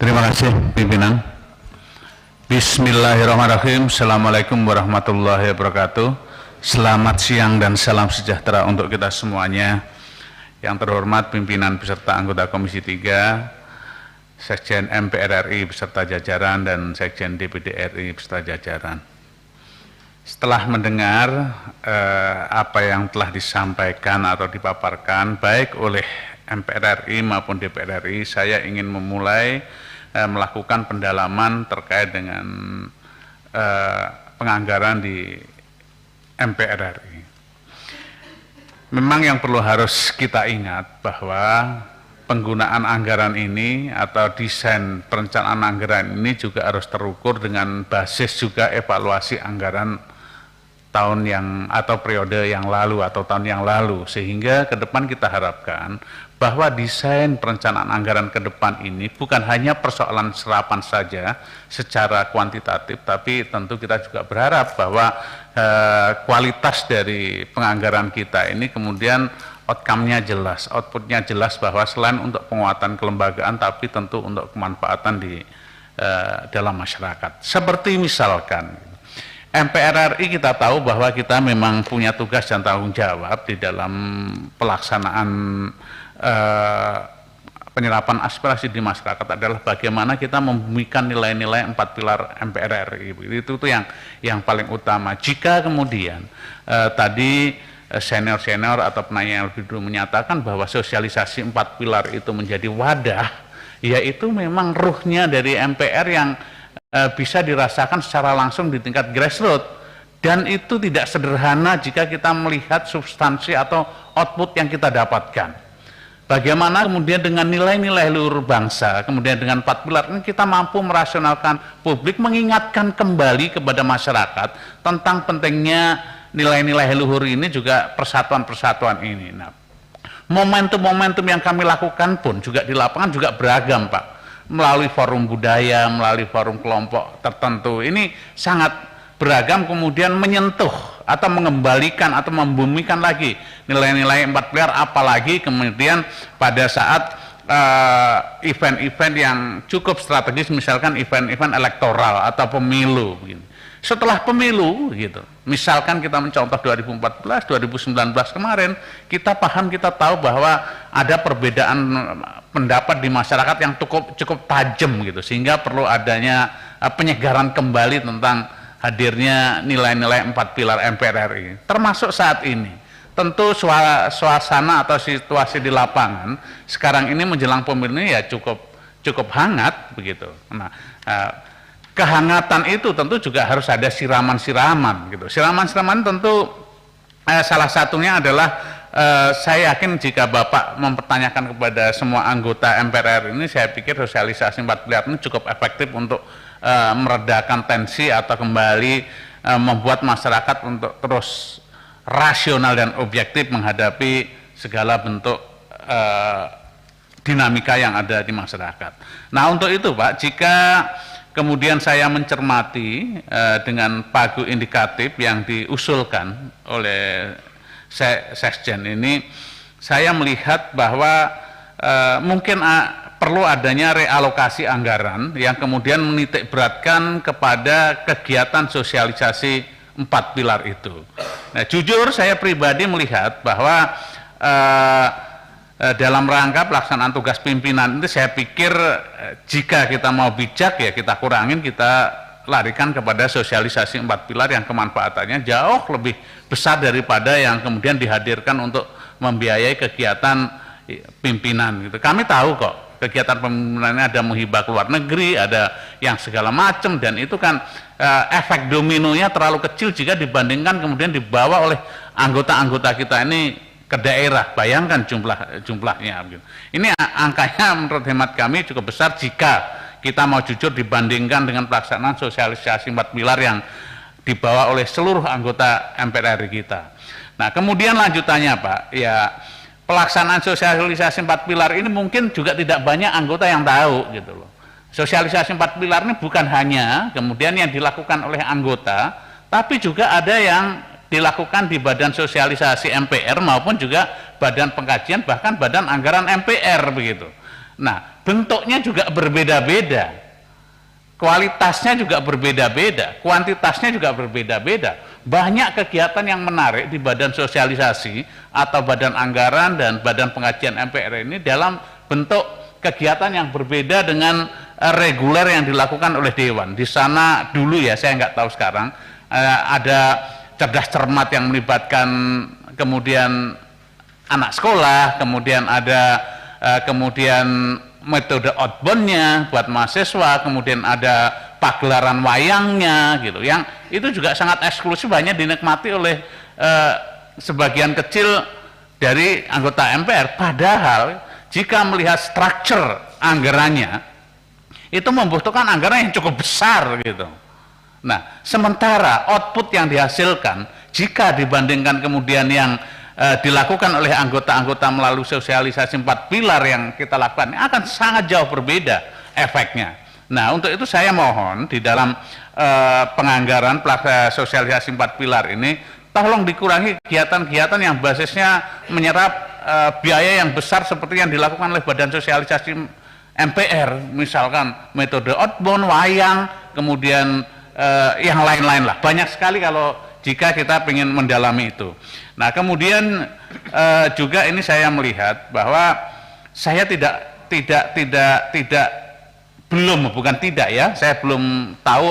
Terima kasih pimpinan. Bismillahirrahmanirrahim. Assalamualaikum warahmatullahi wabarakatuh. Selamat siang dan salam sejahtera untuk kita semuanya. Yang terhormat pimpinan beserta anggota Komisi 3, Sekjen MPR RI beserta jajaran, dan Sekjen DPD RI beserta jajaran. Setelah mendengar apa yang telah disampaikan atau dipaparkan baik oleh MPR RI maupun DPR RI, saya ingin memulai melakukan pendalaman terkait dengan penganggaran di MPR RI. Memang yang perlu harus kita ingat bahwa penggunaan anggaran ini atau desain perencanaan anggaran ini juga harus terukur dengan basis juga evaluasi anggaran tahun yang atau periode yang lalu atau tahun yang lalu, sehingga ke depan kita harapkan bahwa desain perencanaan anggaran ke depan ini bukan hanya persoalan serapan saja secara kuantitatif, tapi tentu kita juga berharap bahwa kualitas dari penganggaran kita ini kemudian outcome-nya jelas, output-nya jelas, bahwa selain untuk penguatan kelembagaan tapi tentu untuk kemanfaatan di dalam masyarakat. Seperti misalkan MPR RI, kita tahu bahwa kita memang punya tugas dan tanggung jawab di dalam pelaksanaan penyerapan aspirasi di masyarakat adalah bagaimana kita membumikan nilai-nilai 4 pilar MPR RI. Itu yang paling utama. Jika kemudian tadi senior-senior atau penanya yang lebih dulu menyatakan bahwa sosialisasi 4 pilar itu menjadi wadah, yaitu memang ruhnya dari MPR yang bisa dirasakan secara langsung di tingkat grassroots, dan itu tidak sederhana jika kita melihat substansi atau output yang kita dapatkan. Bagaimana kemudian dengan nilai-nilai luhur bangsa, kemudian dengan 4 pilar ini kita mampu merasionalkan publik, mengingatkan kembali kepada masyarakat tentang pentingnya nilai-nilai luhur ini, juga persatuan-persatuan ini. Nah, momentum-momentum yang kami lakukan pun juga di lapangan juga beragam, Pak. Melalui forum budaya, melalui forum kelompok tertentu, ini sangat beragam, kemudian menyentuh atau mengembalikan atau membumikan lagi nilai-nilai 4 pilar, apalagi kemudian pada saat event-event yang cukup strategis, misalkan event-event elektoral atau pemilu begini. Setelah pemilu gitu, misalkan kita mencontoh 2014, 2019 kemarin, kita paham, kita tahu bahwa ada perbedaan pendapat di masyarakat yang cukup tajam gitu, sehingga perlu adanya penyegaran kembali tentang hadirnya nilai-nilai 4 pilar MPR RI. Termasuk saat ini, tentu suasana atau situasi di lapangan sekarang ini menjelang pemilu ini ya cukup hangat begitu. Nah, kehangatan itu tentu juga harus ada siraman-siraman gitu. Siraman-siraman tentu salah satunya adalah saya yakin jika Bapak mempertanyakan kepada semua anggota MPR ini, saya pikir sosialisasi 4 pilar ini cukup efektif untuk meredakan tensi atau kembali membuat masyarakat untuk terus rasional dan objektif menghadapi segala bentuk dinamika yang ada di masyarakat. Nah, untuk itu Pak, jika kemudian saya mencermati dengan pagu indikatif yang diusulkan oleh Sekjen ini, saya melihat bahwa mungkin perlu adanya realokasi anggaran yang kemudian menitik beratkan kepada kegiatan sosialisasi 4 pilar itu. Nah, jujur saya pribadi melihat bahwa dalam rangka pelaksanaan tugas pimpinan itu, saya pikir jika kita mau bijak ya kita kurangin, kita larikan kepada sosialisasi 4 pilar yang kemanfaatannya jauh lebih besar daripada yang kemudian dihadirkan untuk membiayai kegiatan pimpinan gitu. Kami tahu kok kegiatan pimpinannya ada menghibah ke luar negeri, ada yang segala macam, dan itu kan efek dominonya terlalu kecil jika dibandingkan kemudian dibawa oleh anggota-anggota kita ini ke daerah. Bayangkan jumlahnya gitu. Ini angkanya menurut hemat kami cukup besar jika kita mau jujur dibandingkan dengan pelaksanaan sosialisasi 4 pilar yang dibawa oleh seluruh anggota MPR RI kita. Nah, kemudian lanjutannya Pak, ya pelaksanaan sosialisasi 4 pilar ini mungkin juga tidak banyak anggota yang tahu gitu loh. Sosialisasi 4 pilar ini bukan hanya kemudian yang dilakukan oleh anggota, tapi juga ada yang dilakukan di badan sosialisasi MPR maupun juga badan pengkajian, bahkan badan anggaran MPR begitu. Nah, bentuknya juga berbeda-beda, kualitasnya juga berbeda-beda, kuantitasnya juga berbeda-beda. Banyak kegiatan yang menarik di badan sosialisasi atau badan anggaran dan badan pengkajian MPR ini dalam bentuk kegiatan yang berbeda dengan reguler yang dilakukan oleh Dewan. Di sana dulu ya, saya nggak tahu sekarang, ada cerdas cermat yang melibatkan kemudian anak sekolah, kemudian ada kemudian metode outbound-nya buat mahasiswa, kemudian ada pagelaran wayangnya gitu, yang itu juga sangat eksklusif, hanya dinikmati oleh sebagian kecil dari anggota MPR. Padahal jika melihat struktur anggarannya, itu membutuhkan anggaran yang cukup besar gitu. Nah, sementara output yang dihasilkan jika dibandingkan kemudian yang dilakukan oleh anggota-anggota melalui sosialisasi 4 pilar yang kita lakukan, akan sangat jauh berbeda efeknya. Nah, untuk itu saya mohon di dalam penganggaran sosialisasi 4 pilar ini, tolong dikurangi kegiatan-kegiatan yang basisnya menyerap biaya yang besar seperti yang dilakukan oleh badan sosialisasi MPR, misalkan metode outbound, wayang, kemudian yang lain-lain lah. Banyak sekali kalau jika kita ingin mendalami itu. Nah, kemudian juga ini saya melihat bahwa saya saya belum tahu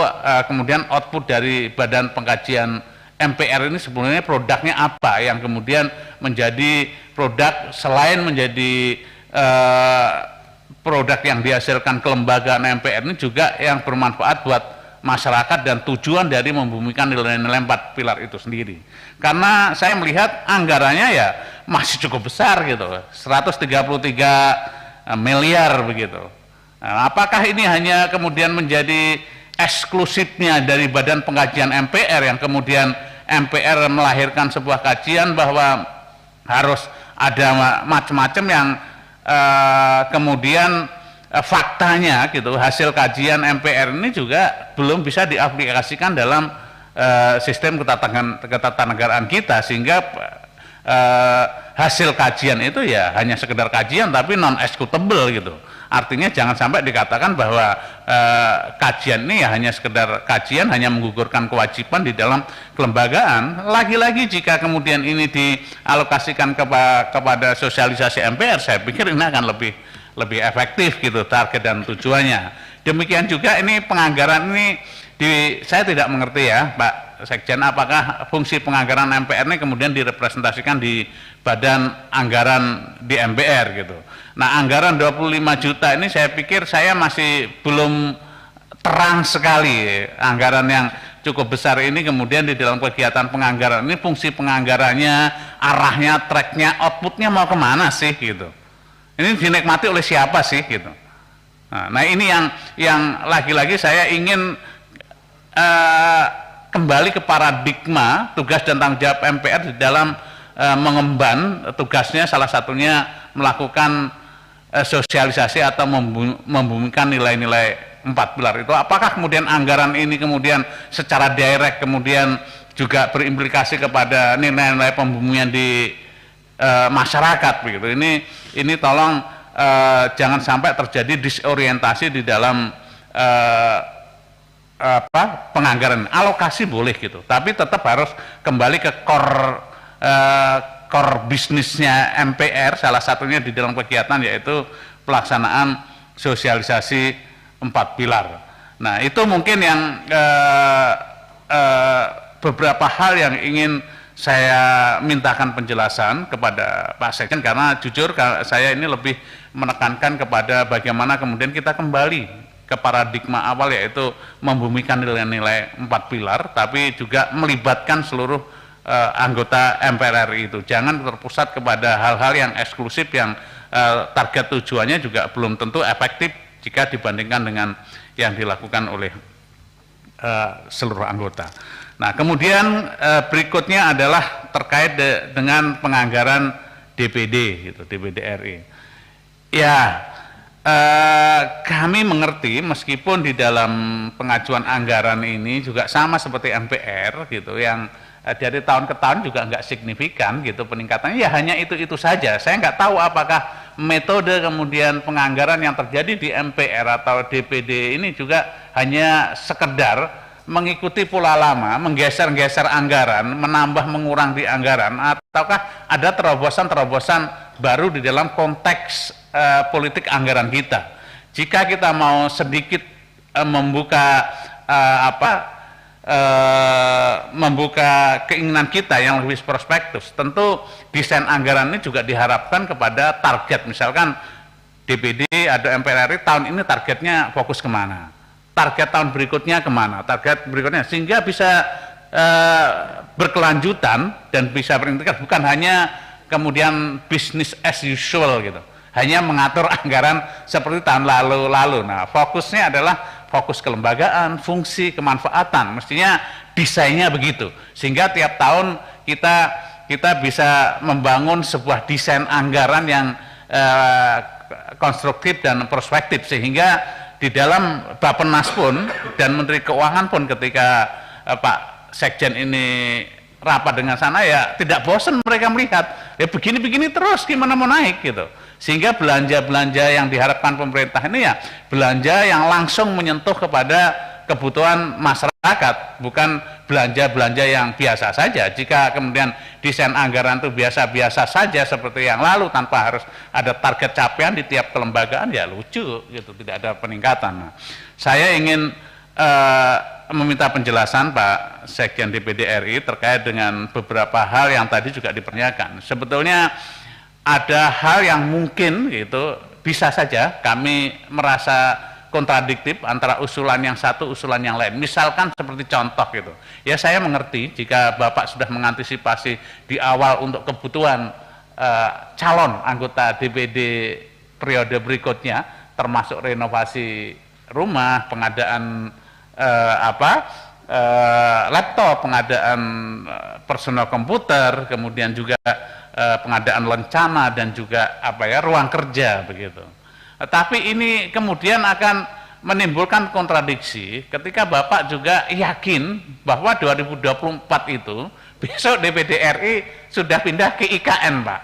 kemudian output dari badan pengkajian MPR ini sebenarnya produknya apa yang kemudian menjadi produk, selain menjadi produk yang dihasilkan kelembagaan MPR ini juga yang bermanfaat buat masyarakat dan tujuan dari membumikan nilai-nilai 4 pilar itu sendiri. Karena saya melihat anggarannya ya masih cukup besar gitu, 133 miliar begitu. Nah, apakah ini hanya kemudian menjadi eksklusifnya dari badan pengkajian MPR yang kemudian MPR melahirkan sebuah kajian bahwa harus ada macam-macam yang kemudian faktanya gitu, hasil kajian MPR ini juga belum bisa diaplikasikan dalam sistem ketatanegaraan kita, sehingga hasil kajian itu ya hanya sekedar kajian tapi non executable gitu. Artinya jangan sampai dikatakan bahwa kajian ini ya hanya sekedar kajian, hanya menggugurkan kewajiban di dalam kelembagaan. Lagi-lagi jika kemudian ini dialokasikan kepada sosialisasi MPR, saya pikir ini akan lebih efektif gitu target dan tujuannya. Demikian juga ini penganggaran ini saya tidak mengerti ya Pak Sekjen, apakah fungsi penganggaran MPR ini kemudian direpresentasikan di badan anggaran di MPR gitu. Nah, anggaran 25 juta ini saya pikir saya masih belum terang sekali anggaran yang cukup besar ini kemudian di dalam kegiatan penganggaran ini, fungsi penganggarannya, arahnya, tracknya, outputnya mau kemana sih gitu. Ini dinikmati oleh siapa sih gitu. Nah, ini yang lagi-lagi saya ingin kembali ke paradigma tugas dan tanggung jawab MPR di dalam mengemban tugasnya, salah satunya melakukan sosialisasi atau membumikan nilai-nilai 4 pilar itu. Apakah kemudian anggaran ini kemudian secara direct kemudian juga berimplikasi kepada nilai-nilai pembumian di masyarakat begitu. Ini tolong jangan sampai terjadi disorientasi di dalam penganggaran. Alokasi boleh gitu, tapi tetap harus kembali ke core bisnisnya MPR, salah satunya di dalam kegiatan yaitu pelaksanaan sosialisasi 4 pilar. Nah, itu mungkin yang beberapa hal yang ingin saya mintakan penjelasan kepada Pak Sekjen, karena jujur saya ini lebih menekankan kepada bagaimana kemudian kita kembali ke paradigma awal, yaitu membumikan nilai-nilai 4 pilar, tapi juga melibatkan seluruh anggota MPR RI itu. Jangan terpusat kepada hal-hal yang eksklusif yang target tujuannya juga belum tentu efektif jika dibandingkan dengan yang dilakukan oleh seluruh anggota. Nah, kemudian berikutnya adalah terkait dengan penganggaran DPD gitu, DPD RI. Ya, kami mengerti meskipun di dalam pengajuan anggaran ini juga sama seperti MPR gitu, yang dari tahun ke tahun juga nggak signifikan gitu peningkatannya, ya hanya itu saja. Saya nggak tahu apakah metode kemudian penganggaran yang terjadi di MPR atau DPD ini juga hanya sekedar mengikuti pola lama, menggeser-geser anggaran, menambah mengurang di anggaran, ataukah ada terobosan-terobosan baru di dalam konteks politik anggaran kita? Jika kita mau sedikit membuka membuka keinginan kita yang lebih prospektif, tentu desain anggaran ini juga diharapkan kepada target. Misalkan DPD atau MPR RI tahun ini targetnya fokus kemana, target tahun berikutnya kemana, target berikutnya, sehingga bisa berkelanjutan dan bisa berintegrasi, bukan hanya kemudian business as usual gitu, hanya mengatur anggaran seperti tahun lalu. Nah, fokusnya adalah fokus kelembagaan, fungsi, kemanfaatan, mestinya desainnya begitu, sehingga tiap tahun kita bisa membangun sebuah desain anggaran yang konstruktif dan prospektif, sehingga di dalam Bappenas pun dan Menteri Keuangan pun ketika Pak Sekjen ini rapat dengan sana, ya tidak bosan mereka melihat ya begini-begini terus gimana mau naik gitu, sehingga belanja-belanja yang diharapkan pemerintah ini ya belanja yang langsung menyentuh kepada kebutuhan masyarakat, bukan belanja-belanja yang biasa saja. Jika kemudian desain anggaran itu biasa-biasa saja seperti yang lalu tanpa harus ada target capaian di tiap kelembagaan, ya lucu gitu, tidak ada peningkatan. Nah, saya ingin meminta penjelasan Pak Sekjen DPD RI terkait dengan beberapa hal yang tadi juga dipertanyakan. Sebetulnya ada hal yang mungkin gitu bisa saja kami merasa kontradiktif antara usulan yang satu usulan yang lain. Misalkan seperti contoh gitu, ya saya mengerti jika Bapak sudah mengantisipasi di awal untuk kebutuhan calon anggota DPD periode berikutnya, termasuk renovasi rumah, pengadaan laptop, pengadaan personal komputer, kemudian juga pengadaan lencana dan juga ruang kerja begitu. Tapi ini kemudian akan menimbulkan kontradiksi ketika Bapak juga yakin bahwa 2024 itu besok DPD RI sudah pindah ke IKN, Pak.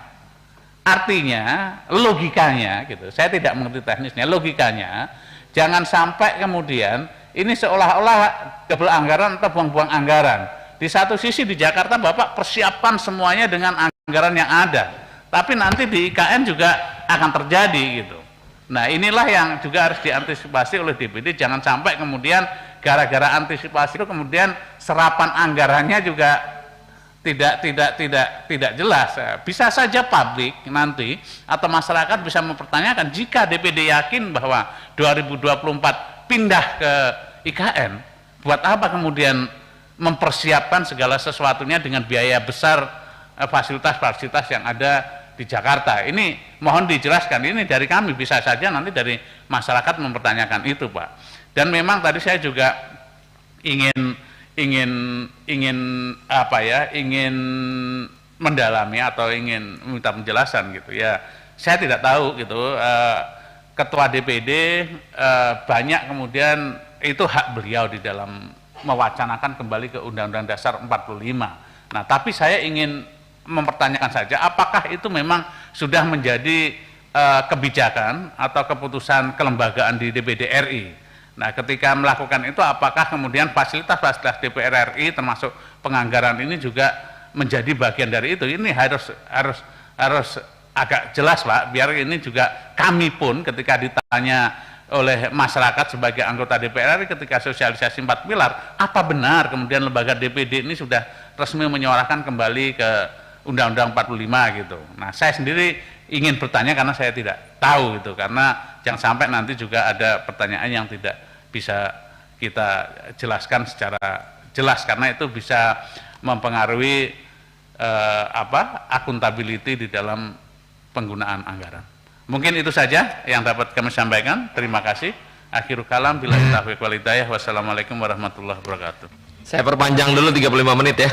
Artinya logikanya gitu, saya tidak mengerti teknisnya, logikanya jangan sampai kemudian ini seolah-olah double anggaran atau buang-buang anggaran. Di satu sisi di Jakarta Bapak persiapkan semuanya dengan anggaran yang ada, tapi nanti di IKN juga akan terjadi gitu. Nah, inilah yang juga harus diantisipasi oleh DPD, jangan sampai kemudian gara-gara antisipasi itu kemudian serapan anggarannya juga tidak jelas. Bisa saja publik nanti atau masyarakat bisa mempertanyakan, jika DPD yakin bahwa 2024 pindah ke IKN, buat apa kemudian mempersiapkan segala sesuatunya dengan biaya besar, fasilitas-fasilitas yang ada di Jakarta. Ini mohon dijelaskan, ini dari kami, bisa saja nanti dari masyarakat mempertanyakan itu, Pak. Dan memang tadi saya juga ingin mendalami atau ingin meminta penjelasan gitu ya. Saya tidak tahu gitu, ketua DPD banyak kemudian itu hak beliau di dalam mewacanakan kembali ke Undang-Undang Dasar 45. Nah, tapi saya ingin mempertanyakan saja, apakah itu memang sudah menjadi kebijakan atau keputusan kelembagaan di DPD RI. Nah, ketika melakukan itu, apakah kemudian fasilitas-fasilitas DPR RI termasuk penganggaran ini juga menjadi bagian dari itu? Ini harus agak jelas, Pak, biar ini juga kami pun ketika ditanya oleh masyarakat sebagai anggota DPR RI ketika sosialisasi 4 pilar, apa benar kemudian lembaga DPD ini sudah resmi menyuarakan kembali ke Undang-Undang 45 gitu. Nah, saya sendiri ingin bertanya karena saya tidak tahu gitu, karena jangan sampai nanti juga ada pertanyaan yang tidak bisa kita jelaskan secara jelas, karena itu bisa mempengaruhi akuntability di dalam penggunaan anggaran. Mungkin itu saja yang dapat kami sampaikan. Terima kasih. Akhirul kalam, billahi taufiq wal hidayah. Wassalamualaikum warahmatullahi wabarakatuh. Saya perpanjang dulu 35 menit ya.